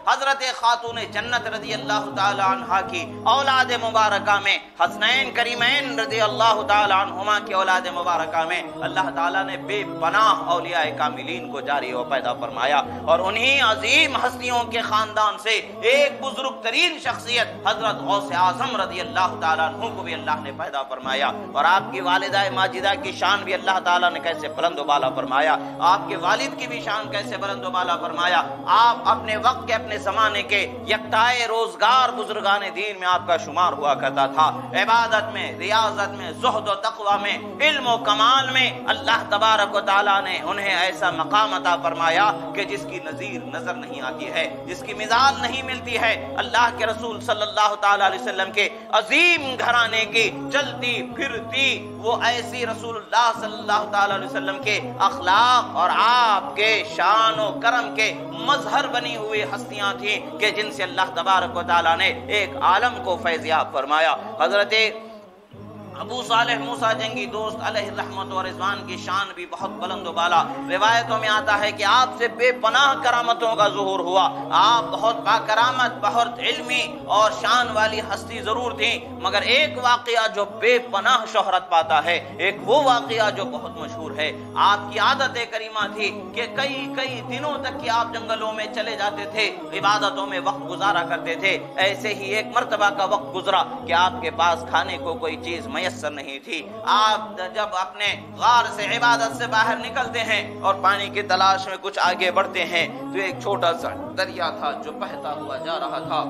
حضرت خاتون جنت رضی اللہ تعالی عنہا کی اولاد مبارکہ میں، حسنین کریمین رضی اللہ تعالی عنہما کی اولاد مبارکہ میں اللہ تعالیٰ نے بے پناہ اولیاء کاملین کو جاری و پیدا فرمایا، اور انہی عظیم ہستیوں کے خاندان سے ایک بزرگ ترین شخصیت حضرت غوث اعظم رضی اللہ تعالیٰ عنہ کو بھی اللہ نے پیدا فرمایا۔ اور آپ کی والدہ ماجدہ کی شان بھی اللہ تعالیٰ نے کیسے بلند و بالا فرمایا، آپ کے والد کی بھی شان کیسے بلند و بالا فرمایا۔ آپ اپنے وقت کے، اپنے زمانے کے یکتائے روزگار بزرگان دین میں آپ کا شمار ہوا کرتا تھا، عبادت میں، ریاضت میں، زہد و تقوی میں، علم و کمال میں اللہ تبارک و تعالیٰ نے انہیں ایسا مقام عطا فرمایا کہ جس کی نظیر نظر نہیں آتی ہے، جس کی مثال نہیں ملتی ہے۔ اللہ کے رسول صلی اللہ تعالیٰ علیہ وسلم کے عظیم گھرانے کی چلتی پھرتی وہ ایسی رسول اللہ صلی اللہ تعالیٰ علیہ وسلم کے اخلاق اور آپ کے شان و کرم کے مظہر بنی ہوئی ہستیاں تھیں کہ جن سے اللہ تبارک و تعالیٰ نے ایک عالم کو فیضیاب فرمایا۔ حضرت ابو صالح موسیٰ جنگی دوست علیہ رحمت و رضوان کی شان بھی بہت بلند و بالا۔ روایتوں میں آتا ہے کہ آپ سے بے پناہ کرامتوں کا ظہور ہوا، آپ بہت با کرامت، بہت علمی اور شان والی ہستی ضرور تھیں، مگر ایک واقعہ جو بے پناہ شہرت پاتا ہے، ایک وہ واقعہ جو بہت مشہور ہے۔ آپ کی عادت کریمہ تھی کہ کئی دنوں تک کہ آپ جنگلوں میں چلے جاتے تھے، عبادتوں میں وقت گزارا کرتے تھے۔ ایسے ہی ایک مرتبہ کا وقت گزرا کہ آپ کے پاس کھانے کو کوئی چیز میسر نہیں تھی۔ آپ جب اپنے غار سے، عبادت سے باہر نکلتے ہیں اور پانی کی تلاش میں کچھ آگے بڑھتے ہیں تو ایک چھوٹا سا دریا تھا جو بہتا ہوا جا رہا تھا۔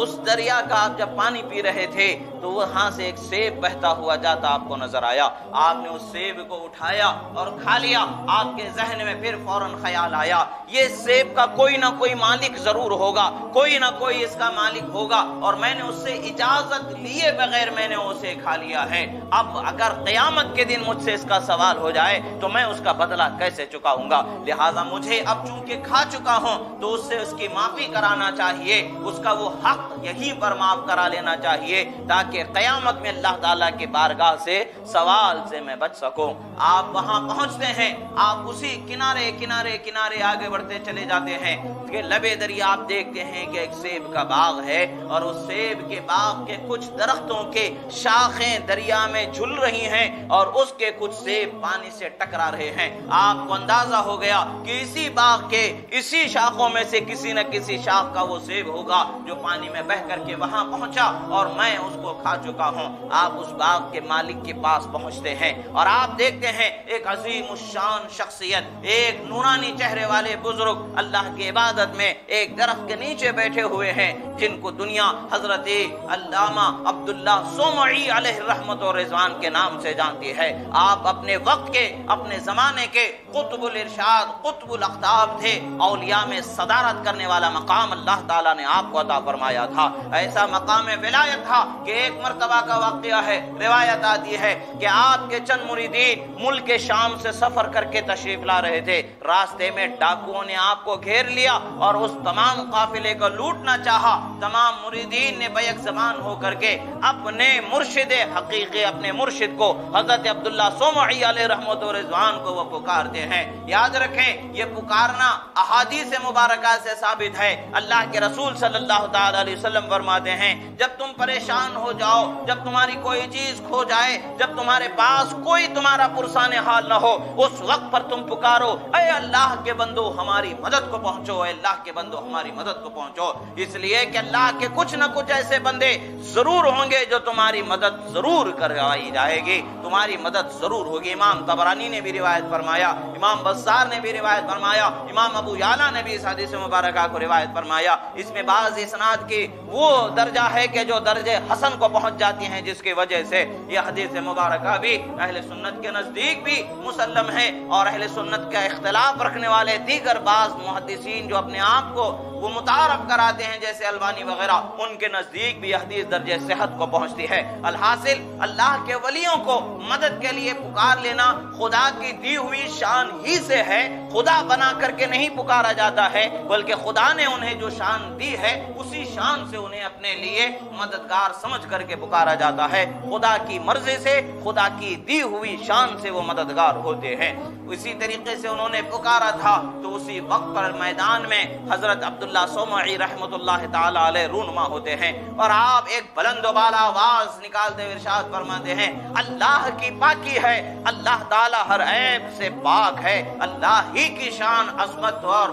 اس دریا کا آپ جب پانی پی رہے تھے تو وہاں سے ایک سیب بہتا ہوا جاتا آپ کو نظر آیا۔ آپ نے اس سیب کو اٹھایا اور کھا لیا۔ آپ کے ذہن میں پھر فوراً خیال آیا یہ سیب کا کوئی نہ کوئی مالک ضرور ہوگا، کوئی نہ کوئی اس کا مالک ہوگا، اور میں نے اس سے اجازت لیے بغیر میں نے اسے کھا لیا ہے۔ اب اگر قیامت کے دن مجھ سے اس کا سوال ہو جائے تو میں اس کا بدلہ کیسے چکاؤں گا؟ لہٰذا مجھے اب چونکہ کھا چکا ہوں تو اس سے اس کی معافی کرانا چاہیے، اس کا وہ حق یہیں پر معاف کرا لینا چاہیے تاکہ قیامت میں اللہ تعالیٰ کی بارگاہ سے سوال سے میں بچ سکوں۔ آپ وہاں پہنچتے ہیں، آپ اسی کنارے آگے بڑھتے چلے جاتے ہیں کہ لبے دریا آپ دیکھتے ہیں کہ ایک سیب کا باغ ہے، اور اس سیب کے باغ کے کچھ درختوں کے شاخیں دریا میں جھل رہی ہیں اور اس کے کچھ سیب پانی سے ٹکرا رہے ہیں۔ آپ کو اندازہ ہو گیا کہ اسی باغ کے اسی شاخوں میں سے کسی نہ کسی شاخ کا وہ سیب ہوگا جو پانی میں بہ کر کے وہاں پہنچا اور میں اس کو کھا چکا ہوں۔ آپ اس باغ کے مالک کے پاس پہنچتے ہیں اور آپ دیکھتے ہیں ایک عظیم الشان شخصیت، ایک نورانی چہرے والے بزرگ اللہ کی عبادت میں ایک درخت کے نیچے بیٹھے ہوئے ہیں، جن کو دنیا حضرت علامہ عبداللہ صومعی علیہ رحمت و رضوان کے نام سے جانتی ہے۔ آپ اپنے وقت کے، اپنے زمانے کے قطب الارشاد، قطب الاقطاب تھے۔ اولیاء میں صدارت کرنے والا مقام اللہ تعالیٰ نے آپ کو عطا فرمایا تھا۔ ایسا مقام ولایت تھا کہ ایک مرتبہ کا واقعہ ہے، روایت آتی ہے کہ آپ کے چند مریدین ملک شام سے سفر کر کے تشریف لا رہے تھے۔ راستے میں ڈاکوؤں نے آپ کو گھیر لیا اور اس تمام قافلے کو لوٹنا چاہا۔ تمام مریدین نے بیک زبان ہو کر کے اپنے مرشد حقیقی، اپنے مرشد کو حضرت عبداللہ صومعی علیہ رحمت و رضوان کو وہ پکارتے ہیں۔ یاد رکھیں یہ پکارنا احادیث مبارکہ سے ثابت ہے۔ اللہ کے رسول صلی اللہ تعالی علیہ وسلم فرماتے ہیں جب تم پریشان ہو جاؤ، جب تمہاری کوئی چیز کھو جائے، جب تمہارے پاس کوئی تمہارا پرسان حال نہ ہو، اس وقت پر تم پکارو اے اللہ کے بندو ہماری مدد کو پہنچو، اے اللہ کے بندو ہماری مدد کو پہنچو۔ اس لیے کہ اللہ کے کچھ نہ کچھ ایسے بندے ضرور ہوں گے جو تمہاری مدد ضرور کروائی جائے گی، تمہاری مدد ضرور ہوگی۔ امام طبرانی نے بھی روایت فرمایا، امام بزار نے بھی روایت فرمایا، امام ابو یعلا نے بھی اس حدیث مبارکہ کو روایت فرمایا۔ اس میں بعض اسناد کی وہ درجہ ہے کہ جو درجے حسن کو پہنچ جاتی ہیں، جس کی وجہ سے یہ حدیث مبارکہ بھی اہل سنت کے نزدیک بھی مسلم ہے، اور اہل سنت کا اختلاف رکھنے والے دیگر بعض محدثین جو اپنے آپ کو وہ متعارف کراتے ہیں جیسے البانی وغیرہ، ان کے نزدیک بھی حدیث درجے صحت کو پہنچتی ہے۔ الحاصل اللہ کے ولیوں کو مدد کے لیے پکار لینا خدا کی دی ہوئی شان ہی سے ہے، خدا بنا کر کے نہیں پکارا جاتا ہے، بلکہ خدا نے انہیں جو شان دی ہے اسی شان سے انہیں اپنے لیے مددگار سمجھ کر کر کے پکارا جاتا ہے، خدا کی مرضی سے، خدا کی دی ہوئی شان سے وہ مددگار ہوتے ہیں۔ اسی طریقے سے انہوں نے پکارا تھا تو اسی وقت پر میدان میں حضرت عبداللہ صومعی رحمۃ اللہ تعالی علیہ رونما ہوتے ہیں، اور آپ ایک بلند و بالا آواز نکالتے ہوئے ارشاد فرماتے ہیں، اللہ کی پاکی ہے، اللہ تعالی ہر عیب سے پاک ہے، اللہ ہی کی شان عظمت اور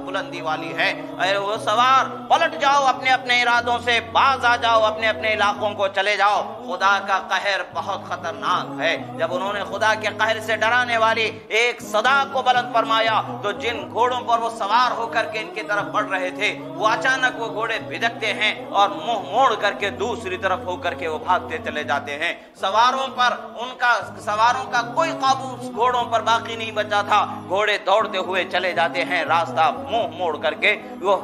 بلندی والی ہے۔ اے وہ سوار، پلٹ جاؤ اپنے اپنے ارادوں سے، باز آ جاؤ، اپنے اپنے علاقوں کو چلے جاؤ، خدا کا قہر بہت خطرناک ہے۔ جب انہوں نے خدا کے قہر سے ڈرانے والی ایک صدا کو بلند فرمایا تو جن گھوڑوں پر وہ سوار ہو کر کے ان کی طرف بڑھ رہے تھے، وہ اچانک وہ گھوڑے بھدکتے ہیں اور منہ موڑ کر کے دوسری طرف ہو کر کے وہ بھاگتے چلے جاتے ہیں۔ سواروں کا کوئی قابو گھوڑوں پر باقی نہیں بچا تھا، گھوڑے دوڑتے ہوئے چلے جاتے ہیں، راستہ منہ موڑ کر کے وہ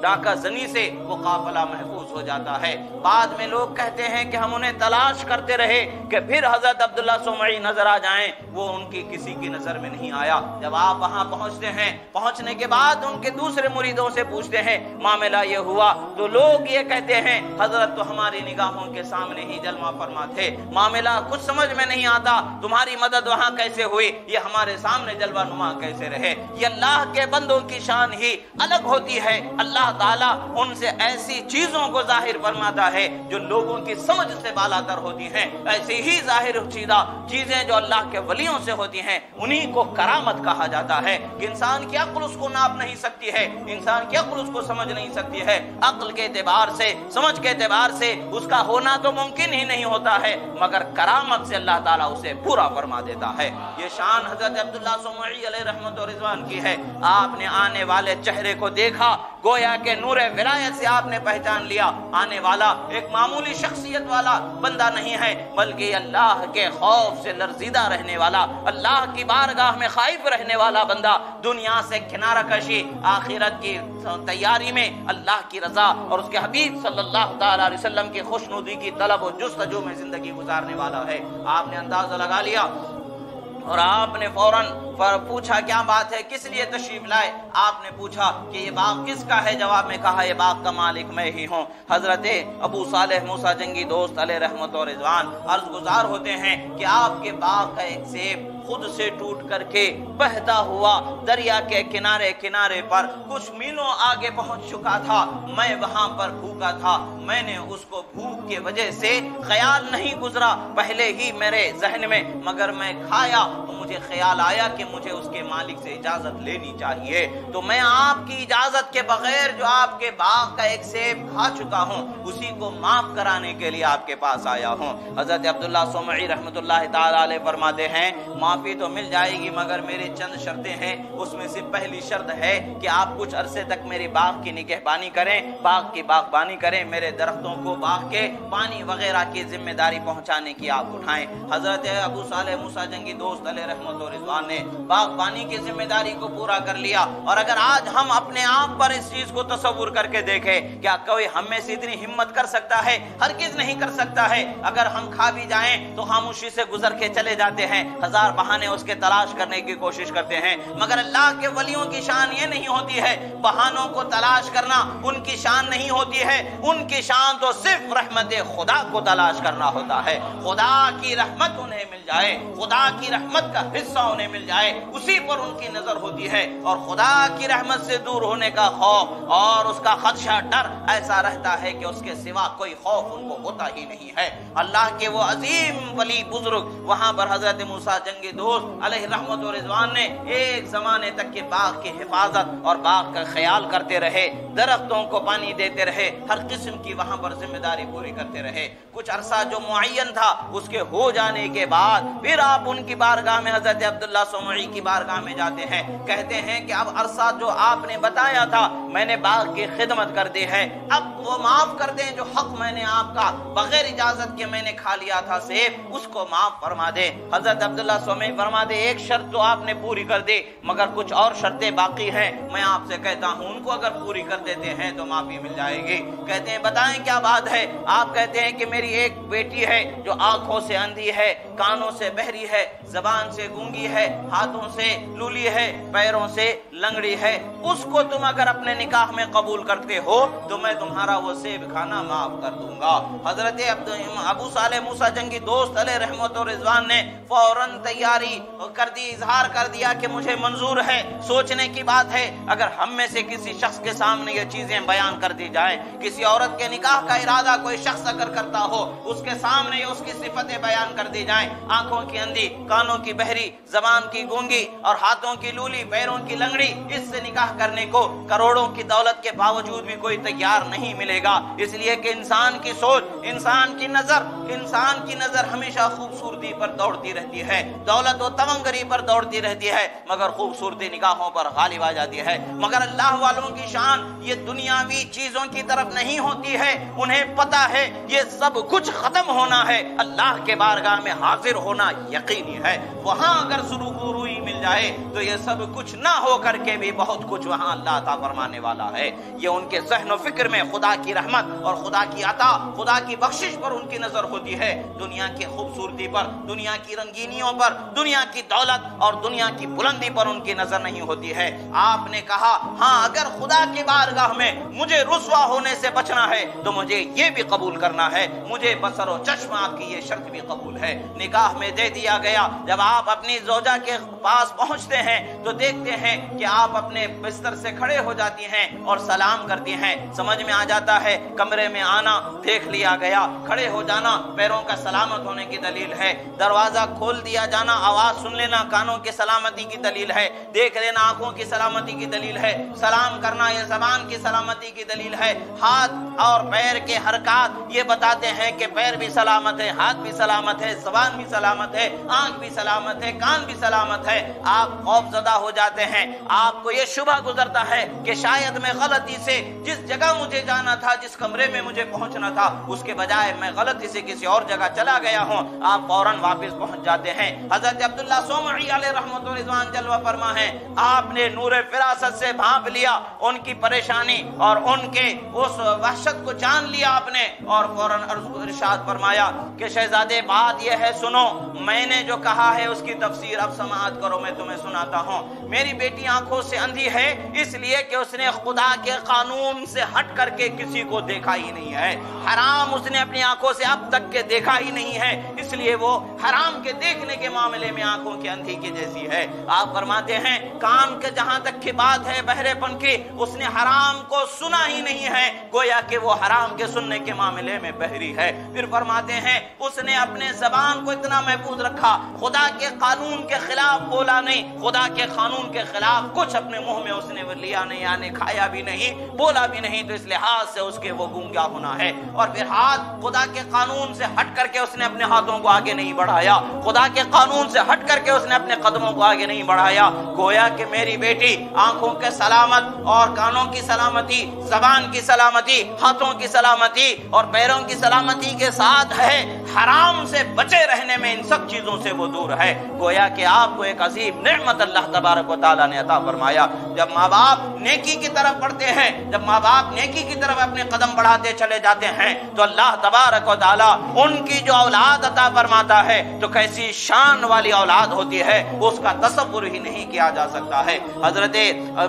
ڈاکہ زنی سے وہ قافلہ محفوظ ہو جاتا ہے۔ بعد میں لوگ کہتے ہیں کہ ہم انہیں تلاش کرتے رہے کہ پھر حضرت عبداللہ صومعی نظر آ جائیں، وہ ان کی کسی کی نظر میں نہیں آیا۔ جب آپ وہاں پہنچتے ہیں، پہنچنے کے بعد ان کے دوسرے مریدوں سے پوچھتے ہیں معاملہ یہ ہوا، تو لوگ یہ کہتے ہیں حضرت تو ہماری نگاہوں کے سامنے ہی جلوہ فرما تھے، معاملہ کچھ سمجھ میں نہیں آتا، تمہاری مدد وہاں کیسے ہوئی، یہ ہمارے سامنے جلوہ نما کیسے رہے۔ یہ اللہ کے بندوں کی شان ہی الگ ہوتی ہے، اللہ تعالیٰ ان سے ایسی چیزوں کو ظاہر فرماتا ہے جو لوگوں کی سمجھ سے بالاتر ہوتی ہیں، ایسی ہی ظاہر شدہ چیزیں جو اللہ کے ولیوں سے ہوتی ہیں انہی کو کرامت کہا جاتا ہے۔ کہ انسان کی عقل اس کو ناپ نہیں سکتی ہے، انسان کی عقل اس کو سمجھ نہیں سکتی ہے، عقل کے اعتبار سے، سمجھ کے اعتبار سے اس کا ہونا تو ممکن ہی نہیں ہوتا ہے، مگر کرامت سے اللہ تعالیٰ اسے پورا فرما دیتا ہے۔ یہ شان حضرت عبداللہ صومعی علیہ رحمت و رضوان کی ہے۔ آپ نے آنے والے چہرے کو دیکھا، گویا کہ نور ولایت سے آپ نے پہچان لیا آنے والا ایک معمولی شخصیت والا بندہ نہیں ہے، بلکہ اللہ کے خوف سے لرزیدہ رہنے والا، اللہ کی بارگاہ میں خائف رہنے والا بندہ، دنیا سے کنارہ کشی، آخرت کی تیاری میں اللہ کی رضا اور اس کے حبیب صلی اللہ تعالی علیہ وسلم کی خوشنودی کی طلب و جستجو میں زندگی گزارنے والا ہے۔ آپ نے اندازہ لگا لیا اور آپ نے فوراً پوچھا کیا بات ہے، کس لیے تشریف لائے؟ آپ نے پوچھا کہ یہ باغ کس کا ہے؟ جواب میں کہا یہ باغ کا مالک میں ہی ہوں۔ حضرت ابو صالح موسیٰ جنگی دوست علیہ رحمت و رضوان عرض گزار ہوتے ہیں کہ آپ کے باغ کا ایک سیب خود سے ٹوٹ کر کے بہتا ہوا دریا کے کنارے کنارے پر کچھ میلوں آگے پہنچ چکا تھا، میں وہاں پر بھوکا تھا، میں نے اس کو بھوک کی وجہ سے خیال نہیں گزرا پہلے ہی میرے ذہن میں، مگر میں کھایا تو مجھے خیال آیا کہ مجھے اس کے مالک سے اجازت لینی چاہیے، تو میں آپ کی اجازت کے بغیر جو آپ کے باغ کا ایک سیب کھا چکا ہوں اسی کو معاف کرانے کے لیے آپ کے پاس آیا ہوں۔ حضرت عبداللہ صومعی رحمت اللہ تعالی علیہ فرماتے ہیں معافی تو مل جائے گی مگر میرے چند شرطیں ہیں، اس میں سے پہلی شرط ہے کہ آپ کچھ عرصے تک میرے باغ کی نگہبانی کریں، باغ کی باغبانی کریں، میرے درختوں کو باغ کے پانی وغیرہ کی ذمہ داری پہنچانے کی آپ اٹھائیں۔ حضرت ابو صالح موسیٰ جنگی دوست علیہ رحمت و رضوان نے باغبانی کی ذمہ داری کو پورا کر لیا، اور اگر آج ہم اپنے آپ پر اس چیز کو تصور کر کے دیکھیں، کیا کوئی ہم میں سے اتنی ہمت کر سکتا ہے؟ ہرگز نہیں کر سکتا ہے۔ اگر ہم کھا بھی جائیں تو خاموشی سے گزر کے چلے جاتے ہیں، ہزار بہانے اس کے تلاش کرنے کی کوشش کرتے ہیں، مگر اللہ کے ولیوں کی شان یہ نہیں ہوتی ہے، بہانوں کو تلاش کرنا ان کی شان نہیں ہوتی ہے، ان کی شان تو صرف رحمت خدا کو تلاش کرنا ہوتا ہے۔ خدا کی رحمت انہیں مل جائے، خدا کی رحمت کا حصہ انہیں مل جائے، اسی پر ان کی نظر ہوتی ہے، اور خدا کی رحمت سے دور ہونے کا خوف اور اس کا خدشہ ڈر ایسا رہتا ہے کہ اس کے سوا کوئی خوف ان کو ہوتا ہی نہیں ہے۔ اللہ کے وہ عظیم ولی بزرگ وہاں پر حضرت موسیٰ جنگی دوست علیہ رحمت و رضوان نے ایک زمانے تک کے باغ کی حفاظت اور باغ کا خیال کرتے رہے، درختوں کو پانی دیتے رہے، ہر قسم کی وہاں پر ذمہ داری پوری کرتے رہے۔ کچھ عرصہ جو معین تھا اس کے ہو جانے کے بعد پھر آپ ان کی بارگاہ میں حضرت عبداللہ صومعی کی بارگاہ میں جاتے ہیں، کہتے ہیں کہ اب عرصہ جو آپ نے بتایا تھا میں نے باغ کی خدمت کر دی ہے، اب وہ معاف کر دیں جو حق میں نے آپ کا بغیر اجازت کے میں نے کھا لیا تھا سیب، اس کو معاف فرما دے۔ حضرت عبداللہ صومعی فرما دے ایک شرط تو آپ نے پوری کر دی مگر کچھ اور شرطیں باقی ہیں، میں آپ سے کہتا ہوں ان کو اگر پوری کر دیتے ہیں تو معافی مل جائے گی۔ کہتے ہیں بتائیں کیا بات ہے؟ آپ آپ کہتے ہیں کہ میری ایک بیٹی ہے جو آنکھوں سے اندھی ہے، کانوں سے بہری ہے، زبان سے گونگی ہے، ہاتھوں سے لولی ہے، پیروں سے لنگڑی ہے، اس کو تم اگر اپنے نکاح میں قبول کرتے ہو تو میں تمہارا وہ سیب کھانا معاف کر دوں گا۔ حضرت ابو صالح موسیٰ جنگی دوست علیہ رحمت و رضوان نے فوراً تیاری کر دی، اظہار کر دیا کہ مجھے منظور ہے، سوچنے کی بات ہے اگر ہم میں سے کسی شخص کے سامنے یہ چیزیں بیان کر دی جائیں، کسی عورت کے نکاح کا ارادہ کوئی شخص اگر کرتا ہو، اس کے سامنے اس کی صفتیں بیان کر دی جائیں، آنکھوں کی اندھی، کانوں کی بہری، زبان کی گونگی اور ہاتھوں کی لولی، پیروں کی لنگڑی، اس سے نکاح کرنے کو کروڑوں کی دولت کے باوجود بھی کوئی تیار نہیں ملے گا، اس لیے کہ انسان کی سوچ، انسان کی نظر ہمیشہ خوبصورتی پر دوڑتی رہتی ہے، دولت و تمنگری پر دوڑتی رہتی ہے، مگر خوبصورتی نگاہوں پر غالب آ جاتی ہے۔ مگر اللہ والوں کی شان یہ دنیاوی چیزوں کی طرف نہیں ہوتی ہے، انہیں پتا ہے یہ سب کچھ ختم ہونا ہے، اللہ کے بارگاہ میں حاضر ہونا یقینی ہے، وہاں اگر سلوک و روئی مل جائے تو یہ سب کچھ نہ ہو کر کے بھی بہت کچھ وہاں اللہ عطا فرمانے والا ہے۔ یہ ان کے ذہن و فکر میں خدا کی رحمت اور خدا کی عطا، خدا کی بخشش پر ان کی نظر ہوتی ہے، دنیا کی خوبصورتی پر، دنیا کی رنگینیوں پر، دنیا کی دولت اور دنیا کی بلندی پر ان کی نظر نہیں ہوتی ہے۔ آپ نے کہا ہاں اگر خدا کی بارگاہ میں مجھے رسوا ہونے سے بچنا ہے تو مجھے یہ بھی قبول کرنا ہے، مجھے بصر و چشم آپ کی یہ شرط بھی قبول ہے۔ نکاح میں دے دیا گیا، جب آپ اپنی زوجہ کے پاس پہنچتے ہیں تو دیکھتے ہیں کہ آپ اپنے بستر سے کھڑے ہو جاتی ہیں اور سلام کرتی ہیں، سمجھ میں آ جاتا ہے کمرے میں آنا دیکھ لیا گیا، کھڑے ہو جانا پیروں کا سلامت ہونے کی دلیل ہے، دروازہ کھول دیا جانا، آواز سن لینا کانوں کی سلامتی کی دلیل ہے، دیکھ لینا آنکھوں کی سلامتی کی دلیل ہے، سلام کرنا یہ زبان کی سلامتی کی دلیل ہے، ہاتھ اور پیر کے حرکات یہ بتاتے ہیں کہ پیر بھی سلامت ہے، ہاتھ بھی سلامت ہے، زبان بھی سلامت ہے، آنکھ بھی سلامت ہے، کان بھی سلامت ہے۔ آپ خوف زدہ ہو جاتے ہیں، آپ کو یہ شبہ گزرتا ہے کہ شاید میں غلطی سے جس جگہ مجھے جانا تھا، جس کمرے میں مجھے پہنچنا تھا، اس کے بجائے میں غلطی سے کسی اور جگہ چلا گیا ہوں، آپ فوراً واپس پہنچ جاتے ہیں۔ حضرت عبداللہ صومعی علیہ رحمت و رضوان جلوہ فرما ہے، آپ نے نور فراست سے بھانپ لیا ان کی پریشانی اور ان کے اس وحشت کو جان لیا آپ نے، اور فوراً ارشاد فرمایا کہ شہزادے بات یہ ہے سنو، میں نے جو کہا ہے اس کی تفسیر اب سماعت کرو، میں تمہیں سناتا ہوں۔ میری بیٹی آنکھوں سے اندھی ہے اس لیے کہ اس نے خدا کے قانون سے ہٹ کر کے کسی کو دیکھا ہی نہیں ہے، حرام اس نے اپنی آنکھوں سے اب تک کے دیکھا ہی نہیں ہے، اس لیے وہ حرام کے دیکھنے کے معاملے میں آنکھوں کی اندھی کی جیسی ہے۔ آپ فرماتے ہیں کان کے جہاں تک کی بات ہے بہرے پن کی، اس نے حرام کو سنا ہی نہیں ہے، گویا کہ وہ حرام کے سننے کے معاملے میں بہری ہے۔ پھر فرماتے ہیں اس نے اپنے زبان کو اتنا محفوظ رکھا، خدا کے قانون کے خلاف بولا نہیں، خدا کے قانون کے خلاف کچھ اپنے منہ میں اس نے لیا نہیں، یعنی کھایا بھی نہیں، بولا بھی نہیں، تو اس لحاظ سے اس کے وہ گونگا ہونا ہے۔ اور پھر ہاتھ خدا کے قانون سے ہٹ کر کے اس نے اپنے ہاتھوں کو آگے نہیں بڑھایا، خدا کے قانون سے ہٹ کر کے اس نے اپنے قدموں کو آگے نہیں بڑھایا، گویا کہ میری بیٹی آنکھوں کے سلامت اور کانوں کی سلامتی، زبان کی سلامتی، ہاتھوں کی سلامتی اور پیروں کی سلامتی کے ساتھ ہے، حرام سے بچے رہنے میں ان سب چیزوں سے وہ دور ہے، گویا کہ آپ کو ایک عظیم نعمت اللہ تبارک و تعالیٰ نے عطا فرمایا۔ جب ماں باپ نیکی کی طرف بڑھتے ہیں، جب ماں باپ نیکی کی طرف اپنے قدم بڑھاتے چلے جاتے ہیں تو اللہ تبارک و تعالیٰ ان کی جو اولاد عطا فرماتا ہے تو کیسی شان والی اولاد ہوتی ہے اس کا تصور ہی نہیں کیا جا سکتا ہے۔ حضرت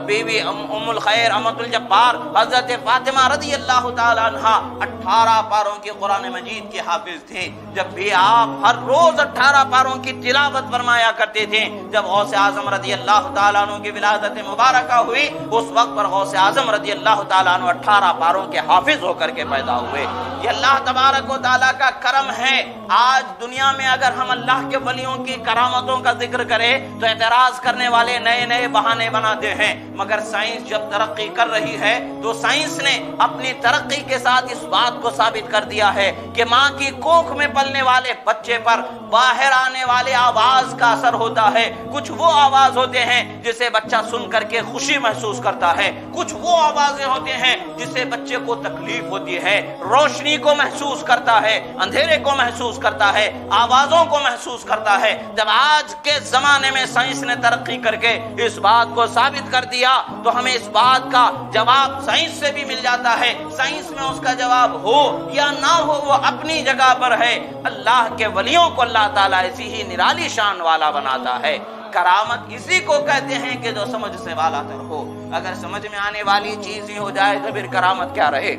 بیوی ام الخیر امۃ الجبار حضرت فاطمہ رضی اللہ تعالی عنہا 18 پاروں کی قرآن مجید کی حافظ تھیں، جب بھی آپ ہر روز 18 پاروں کی تلاوت فرمایا کرتے تھے۔ جب غوث اعظم رضی اللہ تعالیٰ عنہ کی ولادت مبارکہ ہوئی اس وقت پر غوث اعظم رضی اللہ تعالیٰ عنہ 18 پاروں کے حافظ ہو کر کے پیدا ہوئے۔ یہ اللہ تبارک و تعالیٰ کا کرم ہے۔ آج دنیا میں اگر ہم اللہ کے ولیوں کی کرامتوں کا ذکر کریں تو اعتراض کرنے والے نئے نئے بہانے بناتے ہیں، مگر سائنس جب ترقی کر رہی ہے تو سائنس نے اپنی ترقی کے ساتھ اس بات کو ثابت کر دیا ہے کہ ماں کی کوکھ میں پلنے والے بچے پر باہر آنے والے آواز کا اثر ہوتا ہے۔ کچھ وہ آواز ہوتے ہیں جسے بچہ سن کر کے خوشی محسوس کرتا ہے، کچھ وہ آوازیں ہوتے ہیں جسے بچے کو تکلیف ہوتی ہے، روشنی کو محسوس کرتا ہے، اندھیرے کو محسوس کرتا ہے، آوازوں کو محسوس کرتا ہے۔ جب آج کے زمانے میں سائنس نے ترقی کر کے اس بات کو ثابت کر دیا تو ہمیں اس بات کا جواب سائنس سے بھی مل جاتا ہے، سائنس میں اس کا جواب ہو یا نہ ہو وہ اپنی جگہ پر ہے، اللہ کے ولیوں کو اللہ تعالیٰ ایسی ہی نرالی شان والا بناتا ہے۔ کرامت اسی کو کہتے ہیں کہ جو سمجھ سے والا تر ہو، اگر سمجھ میں آنے والی چیز ہی ہو جائے تو پھر کرامت کیا رہے۔